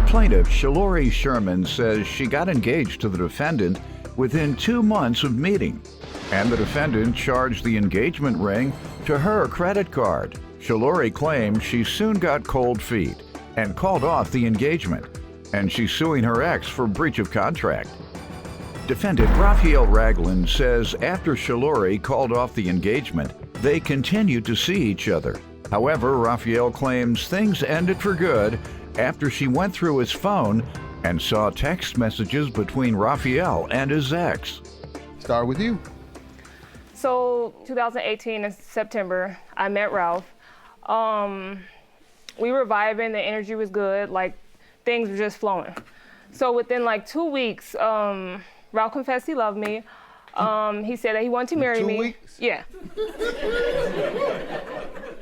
Plaintiff Shalori Sherman says she got engaged to the defendant within 2 months of meeting, and the defendant charged the engagement ring to her credit card. Shalori claims she soon got cold feet and called off the engagement, and she's suing her ex for breach of contract. Defendant Raphael Ragland says after Shalori called off the engagement, they continued to see each other. However, Raphael claims things ended for good after she went through his phone and saw text messages between Raphael and his ex. Start with you. So 2018 in September, I met Ralph. We were vibing, the energy was good, like things were just flowing. So within like 2 weeks, Ralph confessed he loved me. He said that he wanted to marry me. 2 weeks? Yeah.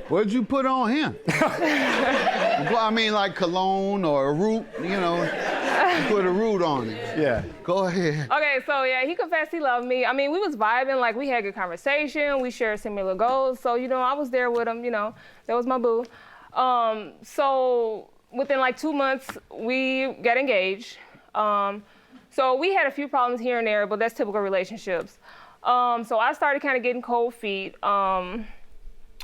What did you put on him? Well, I mean, like cologne or a root, you know, you put a root on it. Yeah, go ahead. Okay, so yeah, he confessed he loved me. I mean, we was vibing, like we had good conversation, we shared similar goals. So, you know, I was there with him, you know, that was my boo. So within like 2 months, we got engaged. So we had a few problems here and there, but that's typical relationships. So I started kind of getting cold feet.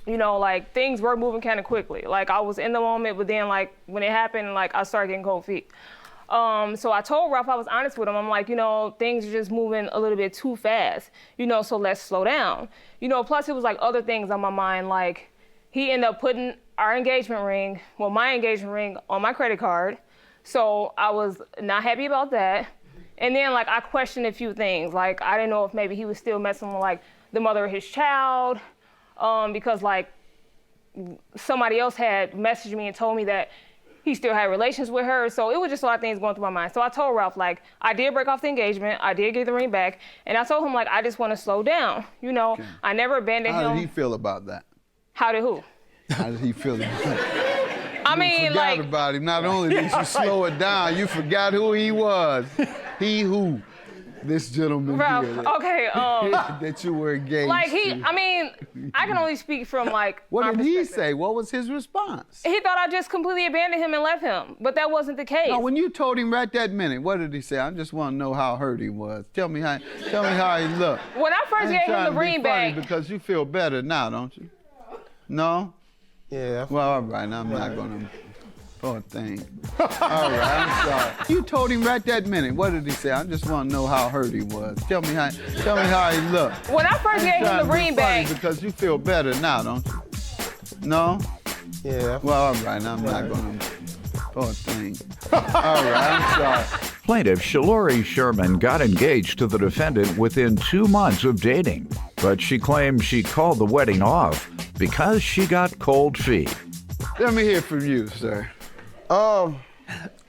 You know, like things were moving kind of quickly. Like I was in the moment, but then like when it happened, like I started getting cold feet. So I told Ralph, I was honest with him. I'm like, you know, things are just moving a little bit too fast, you know, so let's slow down. You know, plus it was like other things on my mind, like he ended up putting our engagement ring, well, my engagement ring on my credit card. So I was not happy about that. And then like I questioned a few things. Like I didn't know if maybe he was still messing with like the mother of his child. Because like somebody else had messaged me and told me that he still had relations with her. So it was just a lot of things going through my mind. So I told Ralph, like, I did break off the engagement. I did get the ring back. And I told him, like, I just want to slow down. You know, okay. I never abandoned him. How did he feel about that? How did who? How did he feel about it? I mean, forgot like. about him. Not only did you slow it down, you forgot who he was. He who? This gentleman Ralph, here. okay, that you were engaged like to. I mean, I can only speak from like What did he say? What was his response? He thought I just completely abandoned him and left him, but that wasn't the case. No, when you told him right that minute, what did he say? I just want to know how hurt he was. Tell me how he looked. When I first gave him the ring back. Because you feel better now, don't you? No? Yeah. Well, all right, I'm not gonna. Poor thing. All right, I'm sorry. You told him right that minute. What did he say? I just want to know how hurt he was. Tell me how he looked. When I first gave him the ring back. Because you feel better now, don't you? No? Yeah. Well, all right, I'm not gonna. Poor thing. All right, I'm sorry. Plaintiff Shalori Sherman got engaged to the defendant within 2 months of dating, but she claims she called the wedding off because she got cold feet. Let me hear from you, sir.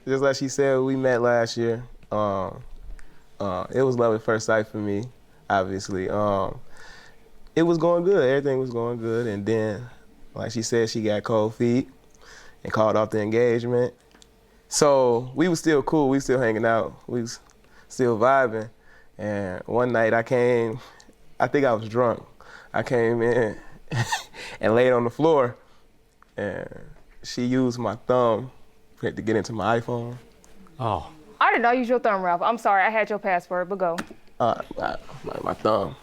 Just like she said, we met last year. It was love at first sight for me, obviously. It was going good, everything was going good, and then, like she said, she got cold feet and called off the engagement. So we was still cool, we still hanging out, we was still vibing, and one night I think I was drunk. I came in and laid on the floor, and she used my thumb to get into my iPhone. Oh. I did not use your thumb, Ralph. I'm sorry, I had your password, but go. My thumb.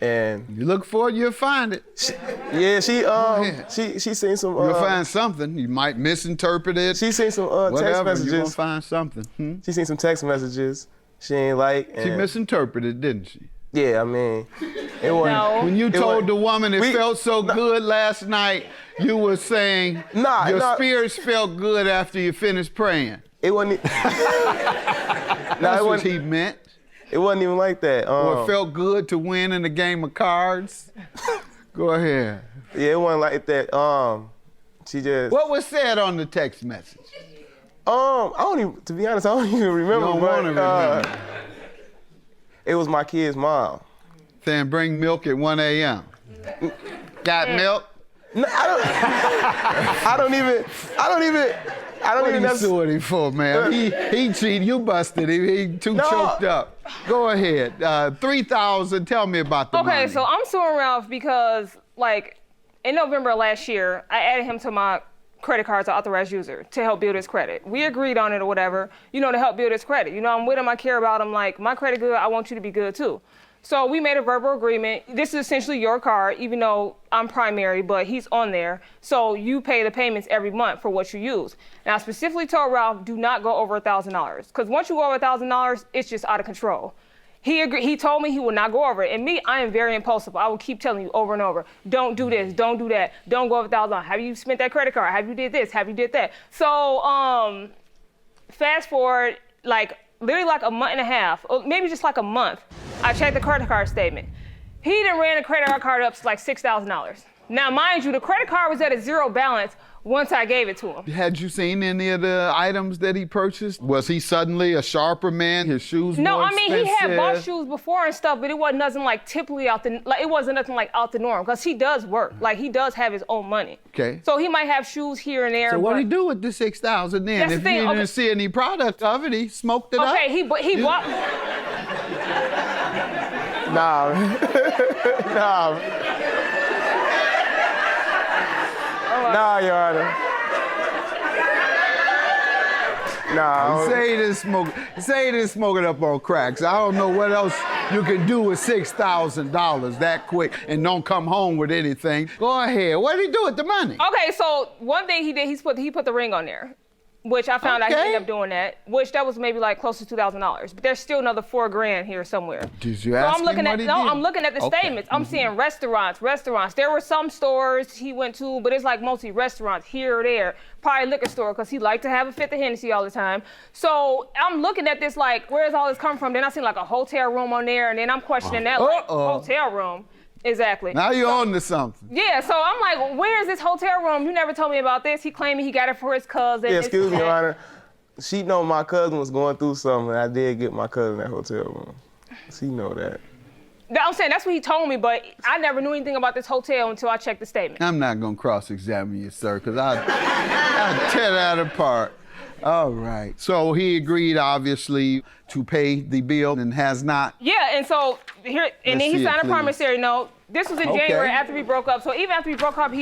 And you look for it, you'll find it. She seen some. You'll find something. You might misinterpret it. She seen some text messages. You're gonna find something. She seen some text messages she ain't like. She misinterpreted, didn't she? Yeah, I mean, it wasn't. No. When you told the woman it felt so good last night, you were saying your spirits felt good after you finished praying. It wasn't. That's what he meant. It wasn't even like that. Or it felt good to win in a game of cards. Go ahead. Yeah, it wasn't like that. She just. What was said on the text message? I don't even. To be honest, I don't even remember. You don't want to remember. It was my kid's mom. Saying bring milk at 1 a.m. Got milk? No, I don't even. What are you suing him for, man? He cheated. You busted him. He choked up. Go ahead. 3,000. Tell me about the money. Okay, so I'm suing Ralph because, like, in November of last year, I added him to my credit cards to Authorized user to help build his credit. We agreed on it or whatever, to help build his credit. I'm with him, I care about him, like, my credit good, I want you to be good too. So we made a verbal agreement. This is essentially your card, even though I'm primary, but he's on there. So you pay the payments every month for what you use. And I specifically told Ralph, do not go over $1,000. Because once you go over $1,000, it's just out of control. He agreed. He told me he would not go over it. And me, I am very impulsive. I will keep telling you over and over, don't do this, don't do that, don't go over $1,000. Have you spent that credit card? Have you did this? Have you did that? So fast forward, literally like a month and a half, or maybe just like a month, I checked the credit card statement. He done ran the credit card up to like $6,000. Now, mind you, the credit card was at a zero balance once I gave it to him. Had you seen any of the items that he purchased? Was he suddenly a sharper man? His shoes more expensive? He had bought shoes before and stuff, but it wasn't nothing like typically out the norm, because he does work. Like, he does have his own money. Okay. So he might have shoes here and there. So what did he do with the $6,000 then? That's If the thing, you didn't see any product of it, he smoked it up? Okay, he bought. Nah. Nah, Your Honor. Nah. Say he didn't smoke it up on cracks. I don't know what else you can do with $6,000 that quick and don't come home with anything. Go ahead. What did he do with the money? Okay, so one thing he did, he put the ring on there, which I found out he ended up doing that, which that was maybe like close to $2,000. But there's still another $4,000 here somewhere. Did you ask him what he did? No, I'm looking at the statements. I'm seeing restaurants. There were some stores he went to, but it's like mostly restaurants here or there. Probably a liquor store, because he liked to have a fifth of Hennessy all the time. So I'm looking at this like, where's all this come from? Then I seen like a hotel room on there, and then I'm questioning that like, hotel room. Exactly. Now you're on to something. Yeah, so I'm like, where's this hotel room? You never told me about this. He claimed he got it for his cousin. Yeah, excuse me, Your Honor. She know my cousin was going through something, and I did get my cousin that hotel room. She know that. I'm saying that's what he told me, but I never knew anything about this hotel until I checked the statement. I'm not going to cross-examine you, sir, because I'll tear that apart. All right. So he agreed, obviously, to pay the bill and has not. Yeah, and so then he signed a promissory note. This was in January after we broke up. So even after we broke up,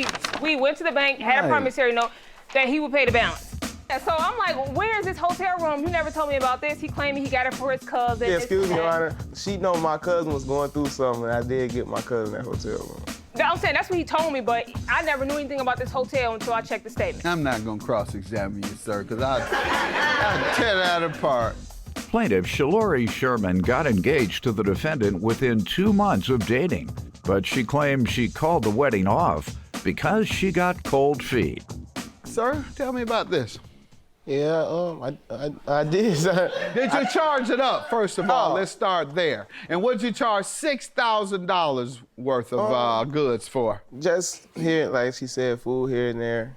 we went to the bank, had a promissory note that he would pay the balance. And so I'm like, where is this hotel room? You never told me about this. He claimed he got it for his cousin. Yeah, excuse me, Your Honor. She know my cousin was going through something, and I did get my cousin that hotel room. I'm saying that's what he told me, but I never knew anything about this hotel until I checked the statement. I'm not going to cross-examine you, sir, because I'll tear that apart. Plaintiff Shalori Sherman got engaged to the defendant within 2 months of dating, but she claimed she called the wedding off because she got cold feet. Sir, tell me about this. Yeah, I did. Did you charge it up, first of all? Let's start there. And what did you charge $6,000 worth of goods for? Just here, like she said, food here and there,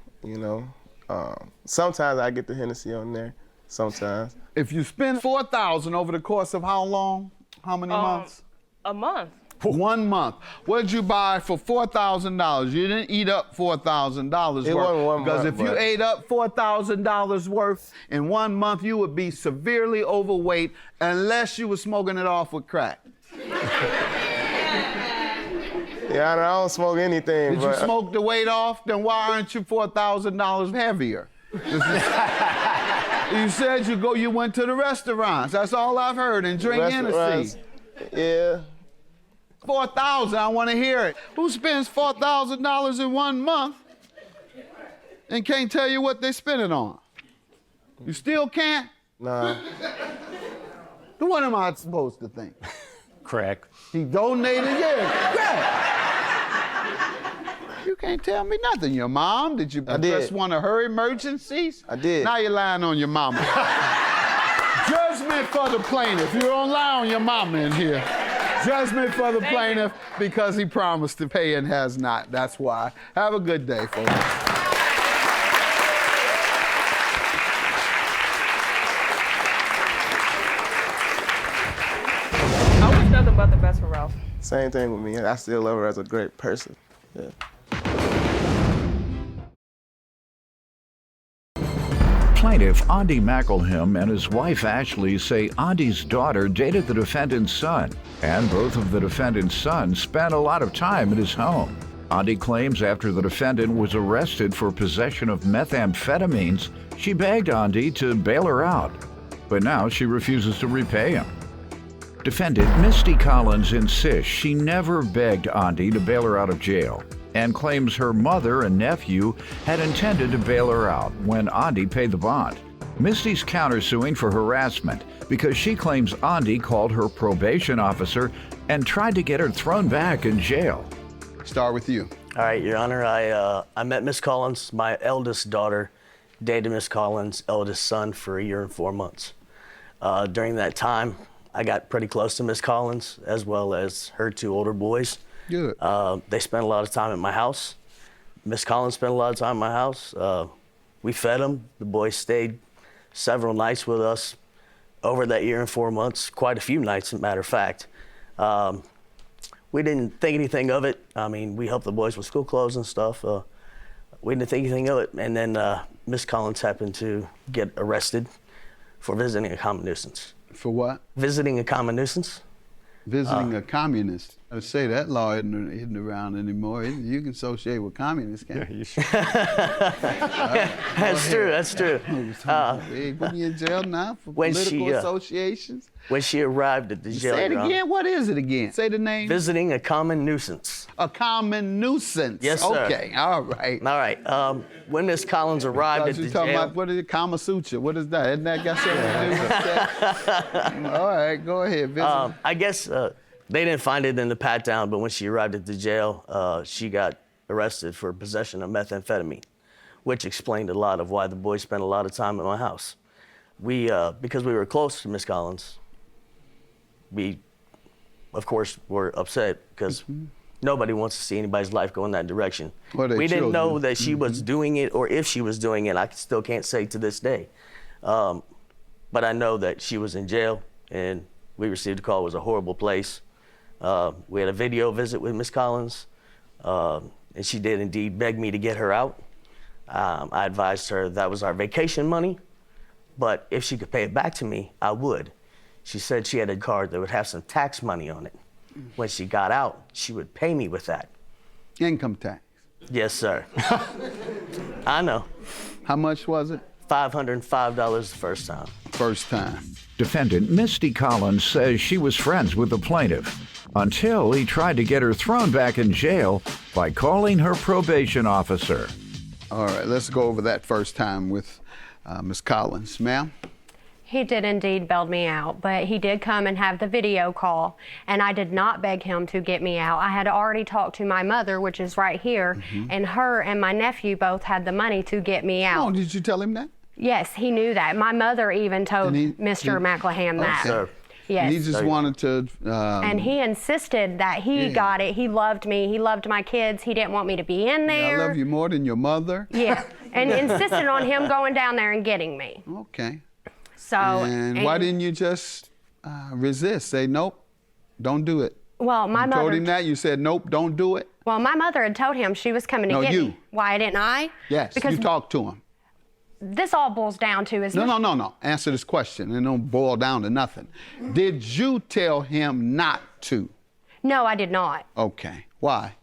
Sometimes I get the Hennessy on there, sometimes. If you spend $4,000 over the course of how long? How many months? A month. 1 month. What did you buy for $4,000? You didn't eat up $4,000 worth. It wasn't 1 month. Because if you ate up $4,000 worth in 1 month, you would be severely overweight unless you were smoking it off with crack. Yeah, I don't smoke anything. Did you smoke the weight off? Then why aren't you $4,000 heavier? You said you went to the restaurants. That's all I've heard, and drink Hennessy. Yeah. 4,000, I want to hear it. Who spends $4,000 in 1 month and can't tell you what they spent it on? You still can't? Nah. Then what am I supposed to think? Crack. He donated, crack. You can't tell me nothing. Your mom, did you address one of her emergencies? I did. Now you're lying on your mama. Judgment for the plaintiff. You don't lie on your mama in here. Judgment for the plaintiff because he promised to pay and has not. That's why. Have a good day, folks. I wish nothing but the best for Ralph. Same thing with me. I still love her as a great person. Yeah. Plaintiff Andy McElhim and his wife Ashley say Andy's daughter dated the defendant's son, and both of the defendant's sons spent a lot of time at his home. Andi claims after the defendant was arrested for possession of methamphetamines, she begged Andi to bail her out, but now she refuses to repay him. Defendant Misty Collins insists she never begged Andi to bail her out of jail and claims her mother and nephew had intended to bail her out when Andi paid the bond. Misty's countersuing for harassment because she claims Andi called her probation officer and tried to get her thrown back in jail. Start with you. All right, Your Honor, I met Miss Collins. My eldest daughter dated Miss Collins' eldest son for 1 year and 4 months. During that time, I got pretty close to Miss Collins, as well as her 2 older boys. Good. They spent a lot of time at my house. Miss Collins spent a lot of time at my house. We fed them. The boys stayed several nights with us over that 1 year and 4 months, quite a few nights, as a matter of fact. We didn't think anything of it. I mean, we helped the boys with school clothes and stuff. We didn't think anything of it. And then Miss Collins happened to get arrested for visiting a common nuisance. For what? Visiting a common nuisance. Visiting a communist. I would say that law isn't around anymore. You can associate with communists, can't you? That's true, that's true. They put me in jail now for political associations. When she arrived at the jail. Say it again. What is it again? Say the name. Visiting a common nuisance. A common nuisance. Yes, sir. Okay, all right. All right. When Miss Collins arrived at the jail. Talking about, what is it, Kama Sutra? What is that? Isn't that got something to do with that? All right, go ahead. I guess they didn't find it in the pat down, but when she arrived at the jail, she got arrested for possession of methamphetamine, which explained a lot of why the boys spent a lot of time at my house. Because we were close to Miss Collins, we, of course, were upset because nobody wants to see anybody's life go in that direction. We didn't know that she was doing it, or if she was doing it. I still can't say to this day. But I know that she was in jail, and we received a call. It was a horrible place. We had a video visit with Miss Collins, and she did indeed beg me to get her out. I advised her that was our vacation money, but if she could pay it back to me, I would. She said she had a card that would have some tax money on it. When she got out, she would pay me with that. Income tax. Yes, sir. I know. How much was it? $505 the first time. First time. Defendant Misty Collins says she was friends with the plaintiff until he tried to get her thrown back in jail by calling her probation officer. All right, let's go over that first time with Ms. Collins. Ma'am? He did indeed bail me out, but he did come and have the video call, and I did not beg him to get me out. I had already talked to my mother, which is right here, and her and my nephew both had the money to get me out. Oh, did you tell him that? Yes, he knew that. My mother even told Mr. McLeham that. Sir. Yes. And he just wanted to... and he insisted that he got it. He loved me. He loved my kids. He didn't want me to be in there. I love you more than your mother. Yeah, and insisted on him going down there and getting me. Okay. So. And why didn't you just resist? Say, nope, don't do it. Well, my mother... You told him that? You said, nope, don't do it? Well, my mother had told him she was coming to get me. Why didn't I? Yes, because you talked to him. This all boils down to is... No. Answer this question. It don't boil down to nothing. Did you tell him not to? No, I did not. Okay. Why?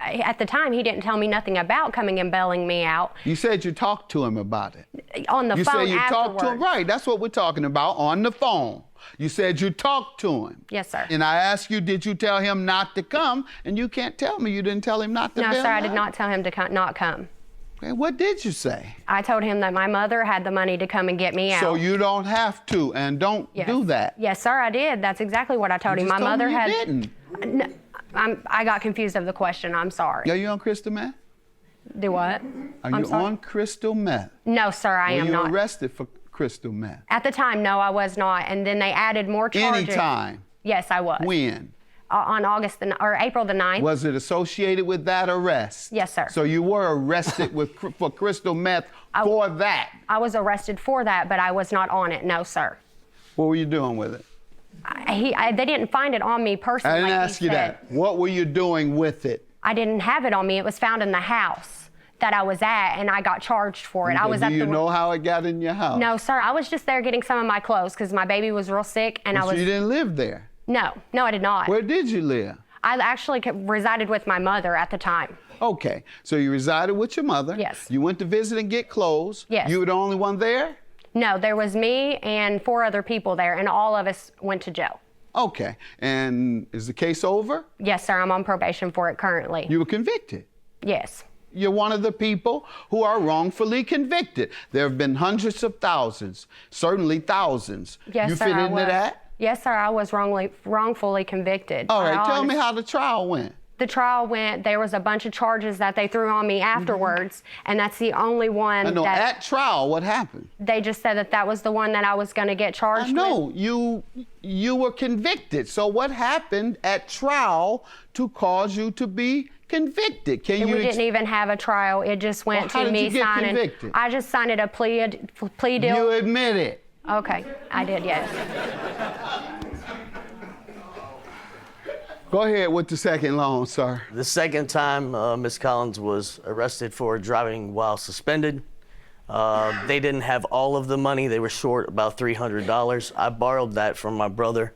At the time, he didn't tell me nothing about coming and bailing me out. You said you talked to him about it. On the phone afterwards. You said you talked to him. Right, that's what we're talking about, on the phone. You said you talked to him. Yes, sir. And I asked you, did you tell him not to come? And you can't tell me you didn't tell him not to bail No, sir, I did out. not tell him to not come. Okay, what did you say? I told him that my mother had the money to come and get me out. So you don't have to, and don't do that. Yes, sir, I did. That's exactly what I told him. My mother had... didn't. No, I got confused of the question. I'm sorry. Are you on crystal meth? Do what? Are you on crystal meth? No, sir, I am not. Were you arrested for crystal meth? At the time, no, I was not. And then they added more charges. Anytime? Yes, I was. When? On April the 9th. Was it associated with that arrest? Yes, sir. So you were arrested for crystal meth for that? I was arrested for that, but I was not on it. No, sir. What were you doing with it? They didn't find it on me personally. I didn't ask you that. What were you doing with it? I didn't have it on me. It was found in the house that I was at, and I got charged for it. Okay, do you know how it got in your house? No, sir. I was just there getting some of my clothes because my baby was real sick, and So you didn't live there? No, I did not. Where did you live? I actually resided with my mother at the time. Okay, so you resided with your mother. Yes. You went to visit and get clothes. Yes. You were the only one there? No, there was me and 4 other people there, and all of us went to jail. Okay, and is the case over? Yes, sir, I'm on probation for it currently. You were convicted. Yes. You're one of the people who are wrongfully convicted. There have been hundreds of thousands, certainly thousands. Yes, you sir, fit I into was. that? Yes, sir, I was wrongfully convicted. All right, tell me how the trial went. The trial went, there was a bunch of charges that they threw on me afterwards, and that's the only one I know, that at trial, what happened? they just said that was the one that I was going to get charged I know, you were convicted. So what happened at trial to cause you to be convicted? Can with. you We didn't even have a trial. It just went Well, how to did me you get signing. convicted? I just signed a plea deal. You admit it. Okay, I did, yes. Go ahead with the second loan, sir. The second time, Ms. Collins was arrested for driving while suspended. They didn't have all of the money. They were short about $300. I borrowed that from my brother.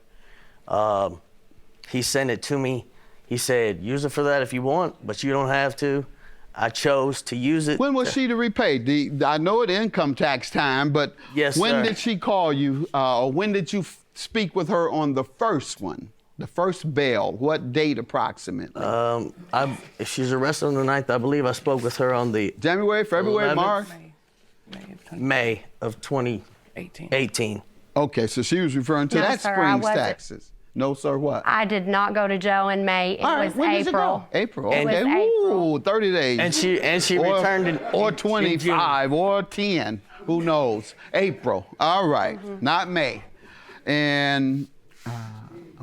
He sent it to me. He said, use it for that if you want, but you don't have to. I chose to use it. When was she to repay? I know it income tax time, but Yes, when sir. did she call you, or when did you speak with her on the first one? The first bail, what date approximately? If she's arrested on the 9th, I believe I spoke with her on the January, February, 11th. March? May of 2018. Okay, so she was referring to No, that sir, I spring's wasn't. taxes. No, sir, what? I did not go to jail in May. It All right, was when does it April. go? April, It was okay. April. Ooh, 30 days. And she or, returned in or in 25 or 10, who knows? April, all right, not May. And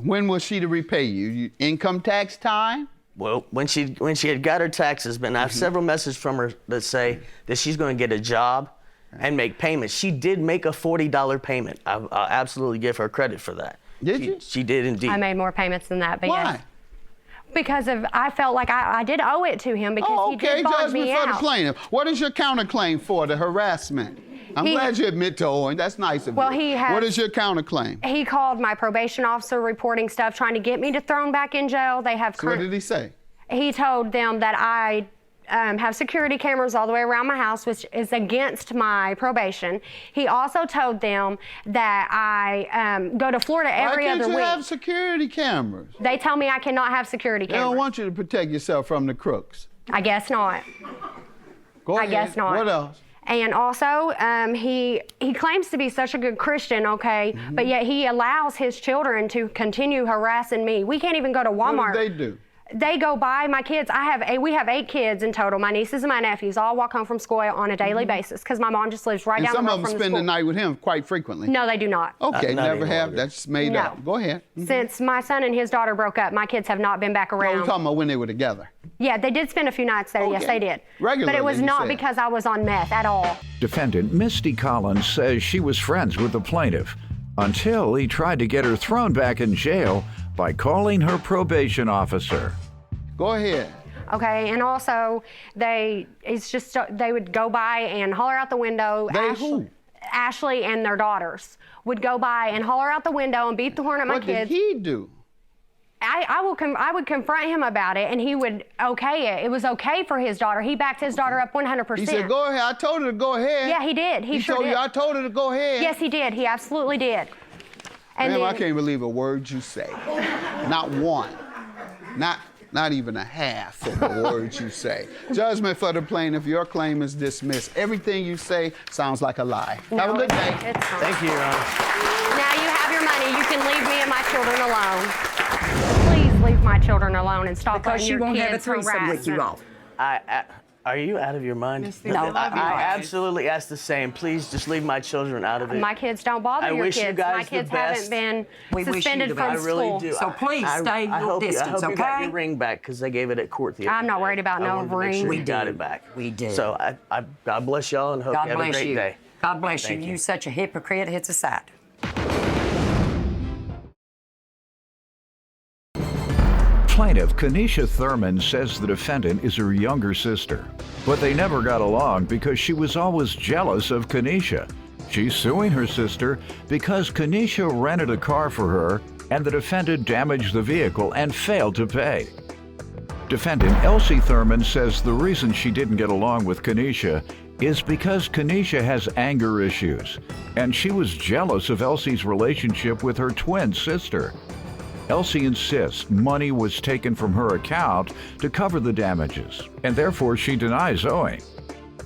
when was she to repay you? Income tax time? Well, when she had got her taxes, but I have several messages from her that say that she's going to get a job and make payments. She did make a $40 payment. I absolutely give her credit for that. Did you? She did indeed. I made more payments than that, but Why? yes. Because I felt like I did owe it to him because Oh, he okay, did bond judgment me for the out. plaintiff. What is your counterclaim for the harassment? I'm glad you admit to owing. That's nice of Well, you. he has- What is your counterclaim? He called my probation officer reporting stuff, trying to get me to thrown back in jail. They have So what did he say? He told them that I have security cameras all the way around my house, which is against my probation. He also told them that I go to Florida every Why other can't you week. have security cameras? They tell me I cannot have security They cameras. don't want you to protect yourself from the crooks. I guess not. Go I ahead. guess not. What else? And also, he claims to be such a good Christian, okay, but yet he allows his children to continue harassing me. We can't even go to Walmart. What did they do? They go by my kids. We have 8 kids in total. My nieces and my nephews all walk home from school on a daily basis because my mom just lives right And down some the road of them from the spend the school. night with him quite frequently. No, they do not. Okay, Not never any have. longer. That's made No. up. Go ahead. Since my son and his daughter broke up, my kids have not been back No, we're around. talking about when they were together. Yeah, they did spend a few nights there. Yes, Okay. they did. Regularly, But it was you not said. because I was on meth at all. Defendant Misty Collins says she was friends with the plaintiff until he tried to get her thrown back in jail by calling her probation officer. Go ahead. Okay, and also they would go by and holler out the window. They who? Ashley and their daughters would go by and holler out the window and beat the horn at my What did kids. he do? I would confront him about it, and he would okay it. It was okay for his daughter. He backed his daughter up 100%. He said, go ahead. I told her to go ahead. Yeah, he did. He sure told did. you, I told her to go ahead. Yes, he did. He absolutely did. And Ma'am, I then- can't believe a word you say. Not one. Not even a half of the words you say. Judgment for the plaintiff. Your claim is dismissed. Everything you say sounds like a lie. No, Have a good day. it's not. Thank you, Your Honor. Now you have your money. You can leave me and my children alone. Please leave my children alone and stop Because letting she your won't have a kids threesome harass with you them. all. Are you out of your mind? No. I absolutely ask the same. Please just leave my children out of it. My kids don't bother I your wish you kids. guys My the kids best. haven't been We wish you suspended the from best. I really school. do. So please stay your I hope distance, you got okay? your ring back because they gave it at court the other I'm not day. worried about I no wanted to make ring. sure We you got did. it back. We did. So God bless y'all and hope God you have a bless great you. day. God bless you. Thank you. You're such a hypocrite. It's a sight. Plaintiff Kenesha Thurman says the defendant is her younger sister, but they never got along because she was always jealous of Kenesha. She's suing her sister because Kenesha rented a car for her and the defendant damaged the vehicle and failed to pay. Defendant Elsie Thurman says the reason she didn't get along with Kenesha is because Kenesha has anger issues, and she was jealous of Elsie's relationship with her twin sister. Elsie insists money was taken from her account to cover the damages, and therefore she denies owing.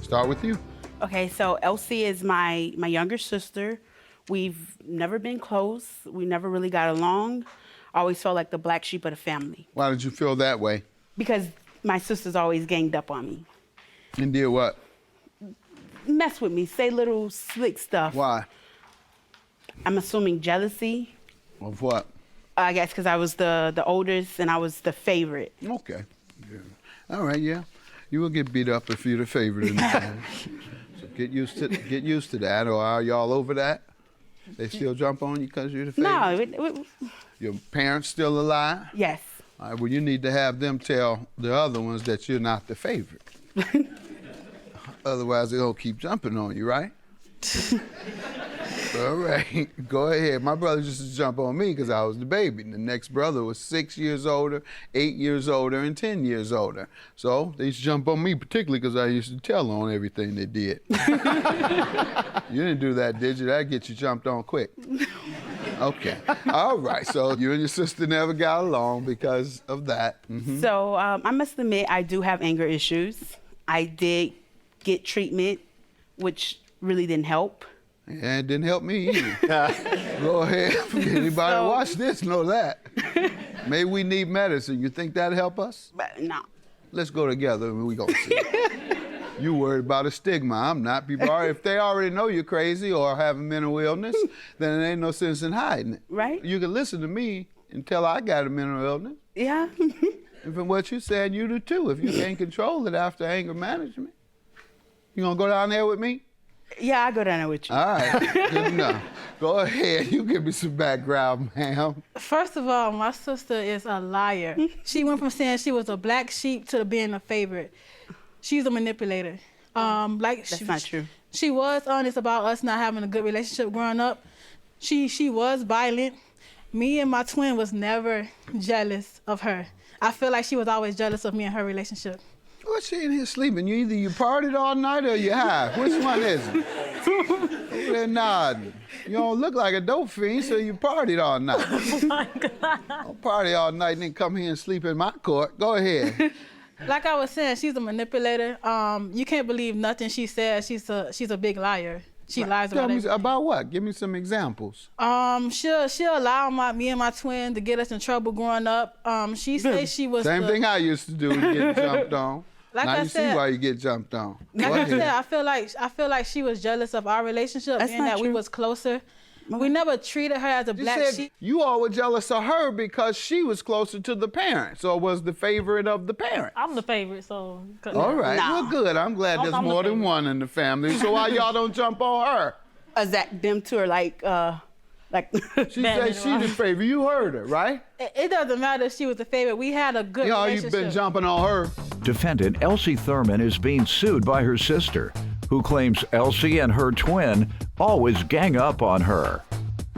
Start with you. Okay, so Elsie is my younger sister. We've never been close. We never really got along. I always felt like the black sheep of the family. Why did you feel that way? Because my sister's always ganged up on me. And did what? Mess with me, say little slick stuff. Why? I'm assuming jealousy. Of what? I guess because I was the oldest and I was the favorite. Okay. Yeah. All right, yeah. You will get beat up if you're the favorite in the family. So get used to that. Or are y'all over that? They still jump on you because you're the favorite? No. Your parents still alive? Yes. All right, well, you need to have them tell the other ones that you're not the favorite. Otherwise, they'll keep jumping on you, right? All right, go ahead. My brother used to jump on me because I was the baby. And the next brother was 6 years older, 8 years older, and 10 years older. So they used to jump on me particularly because I used to tell on everything they did. You didn't do that, did you? That'd get you jumped on quick. Okay. All right. So you and your sister never got along because of that. Mm-hmm. So I must admit, I do have anger issues. I did get treatment, which really didn't help. Yeah, it didn't help me either. Go ahead. Anybody watch this know that. Maybe we need medicine. You think that'd help us? But no. Let's go together and we gonna see. You worried about a stigma. I'm not. People are. If they already know you're crazy or have a mental illness, then there ain't no sense in hiding it. Right. You can listen to me until I got a mental illness. Yeah. And from what you said, you do too. If you can't control it after anger management, you gonna go down there with me? Yeah, I go down there with you. All right, good enough. Go ahead. You give me some background, ma'am. First of all, my sister is a liar. She went from saying she was a black sheep to being a favorite. She's a manipulator. That's not true. She was honest about us not having a good relationship growing up. She was violent. Me and my twin was never jealous of her. I feel like she was always jealous of me and her relationship. What's she in here sleeping? Either you partied all night or you high. Which one is it? They're nodding. You don't look like a dope fiend, so you partied all night. Oh my God. Don't party all night and then come here and sleep in my court. Go ahead. Like I was saying, she's a manipulator. You can't believe nothing she says. She's a big liar. She lies about everything. About what? Give me some examples. She'll allow me and my twin to get us in trouble growing up. She says she was Same thing I used to do to get jumped on. Like now I you said, see why you get jumped on. Like I said, I feel like she was jealous of our relationship That's and not that we true. was closer. We never treated her as a You black said sheep. you all were jealous of her because she was closer to the parents or was the favorite of the parents. I'm the favorite, so. All right, No. well, good. I'm glad there's I'm the more than favorite. one in the family. So why y'all don't jump on her? Them two are like. She said she the favorite. You heard her, right? It doesn't matter if she was the favorite. We had a good Y'all, relationship. you've been jumping on her. Defendant Elsie Thurman is being sued by her sister, who claims Elsie and her twin always gang up on her.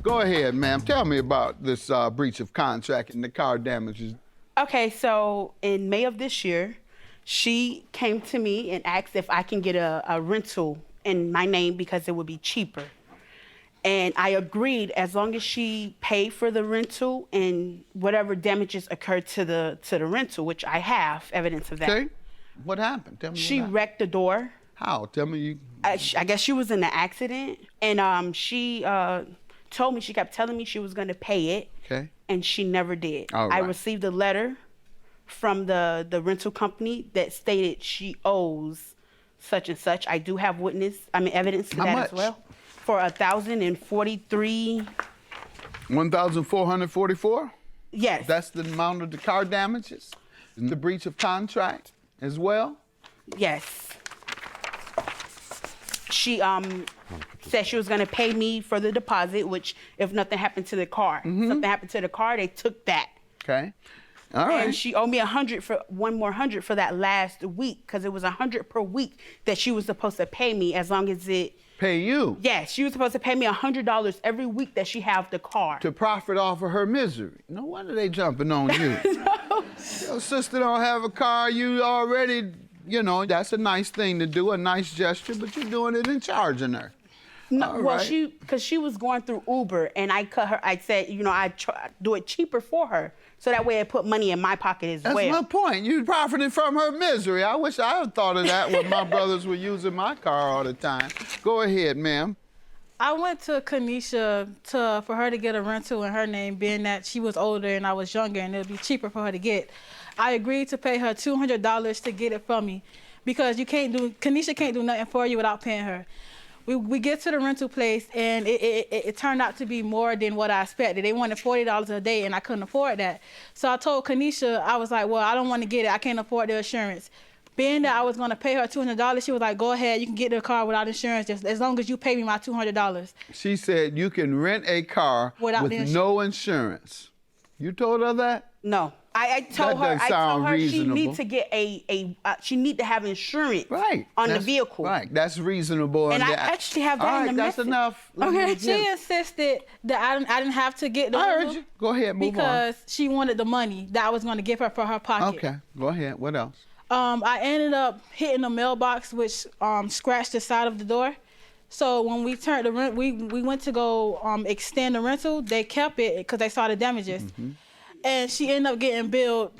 Go ahead, ma'am. Tell me about this breach of contract and the car damages. Okay, so in May of this year, she came to me and asked if I can get a rental in my name because it would be cheaper. And I agreed as long as she paid for the rental and whatever damages occurred to the rental, which I have evidence of that. Okay. What happened? Tell me. She what happened. wrecked the door. How? Tell me you. I guess she was in an accident, and she told me, she kept telling me she was going to pay it, Okay. and she never did. All I right. received a letter from the rental company that stated she owes such and such. I do have evidence to How that much? as well. For $1,043. 1,444? Yes. That's the amount of the car damages? The breach of contract as well? Yes. She said she was going to pay me for the deposit, which if nothing happened to the car. Something happened to the car, they took that. Okay. All right. And she owed me one more $100 for that last week, because it was $100 per week that she was supposed to pay me as long as it Pay you? Yes, she was supposed to pay me $100 every week that she have the car. To profit off of her misery. No wonder they jumping on you. No. Your sister don't have a car, you already, you know, that's a nice thing to do, a nice gesture, but you're doing it and charging her. No, All well, right. because she was going through Uber, and I cut her. I said, you know, I'd do it cheaper for her, so that way it put money in my pocket as That's well. my point. You profited from her misery. I wish I had thought of that when my brothers were using my car all the time. Go ahead, ma'am. I went to Kanisha for her to get a rental in her name, being that she was older and I was younger, and it would be cheaper for her to get. I agreed to pay her $200 to get it from me, because Kanisha can't do nothing for you without paying her. We get to the rental place, and it turned out to be more than what I expected. They wanted $40 a day, and I couldn't afford that. So I told Kanisha, I was like, well, I don't want to get it. I can't afford the insurance. Being that I was going to pay her $200, she was like, go ahead, you can get the car without insurance, just as long as you pay me my $200. She said you can rent a car Without with the insurance. no insurance. You told her that? No, I told her. doesn't sound she reasonable. needs to get she need to have insurance Right. on the That's- vehicle. Right. That's reasonable. And I that- actually have that All in right, the that's message. enough. Let me Okay. get- She insisted that I didn't have to get the I heard rental you. Go ahead, move on. because she wanted the money that I was going to give her for her pocket. Okay, go ahead. What else? I ended up hitting the mailbox, which scratched the side of the door. So when we turned the rent, we went to go extend the rental. They kept it because they saw the damages, and she ended up getting billed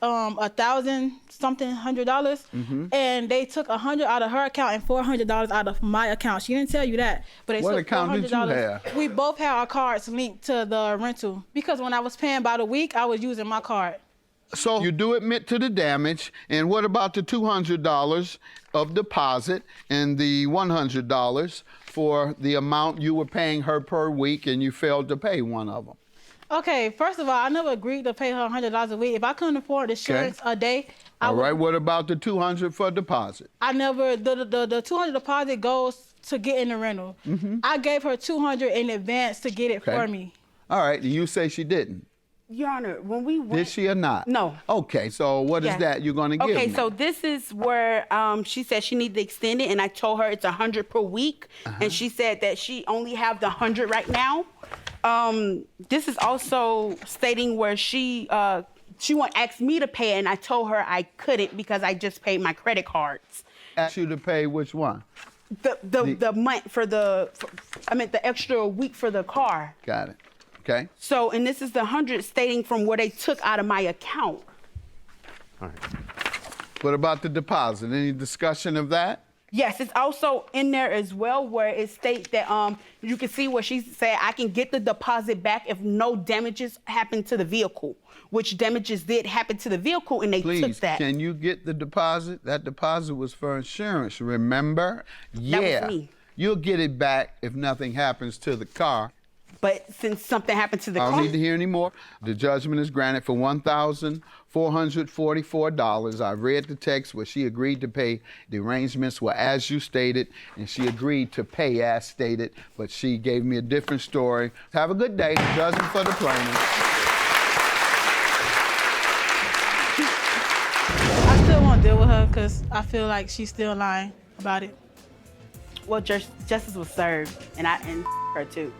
$1,000-something, and they took $100 out of her account and $400 out of my account. She didn't tell you that, but they What took account did you $400. have? We both had our cards linked to the rental because when I was paying by the week, I was using my card. So you do admit to the damage, and what about the $200 of deposit and the $100 for the amount you were paying her per week and you failed to pay one of them? Okay, first of all, I never agreed to pay her $100 a week. If I couldn't afford insurance a day, All right, what about the $200 for deposit? I never, the $200 deposit goes to get in the rental. I gave her $200 in advance to get it for me. All right, you say she didn't. Your Honor, when we went, Did she or not? No. Okay, so what is Yeah. that you're going to give Okay, me? so this is where she said she needed to extend it, and I told her it's $100 per week, and she said that she only have the $100 right now. This is also stating where she asked me to pay, and I told her I couldn't because I just paid my credit cards. Ask you to pay which one? The month for the extra week for the car. Got it. Okay. So, and this is the $100 stating from where they took out of my account. All right. What about the deposit? Any discussion of that? Yes, it's also in there as well where it states that you can see where she said I can get the deposit back if no damages happen to the vehicle, which damages did happen to the vehicle, and they took Please, that. can you get the deposit? That deposit was for insurance, remember? That was me. You'll get it back if nothing happens to the car. But since something happened to the I car, don't need to hear any more. The judgment is granted for $1,444. I read the text where she agreed to pay. The arrangements were as you stated, and she agreed to pay as stated, but she gave me a different story. Have a good day. Judgment for the plaintiff. I still won't deal with her because I feel like she's still lying about it. well, justice was served, and her too.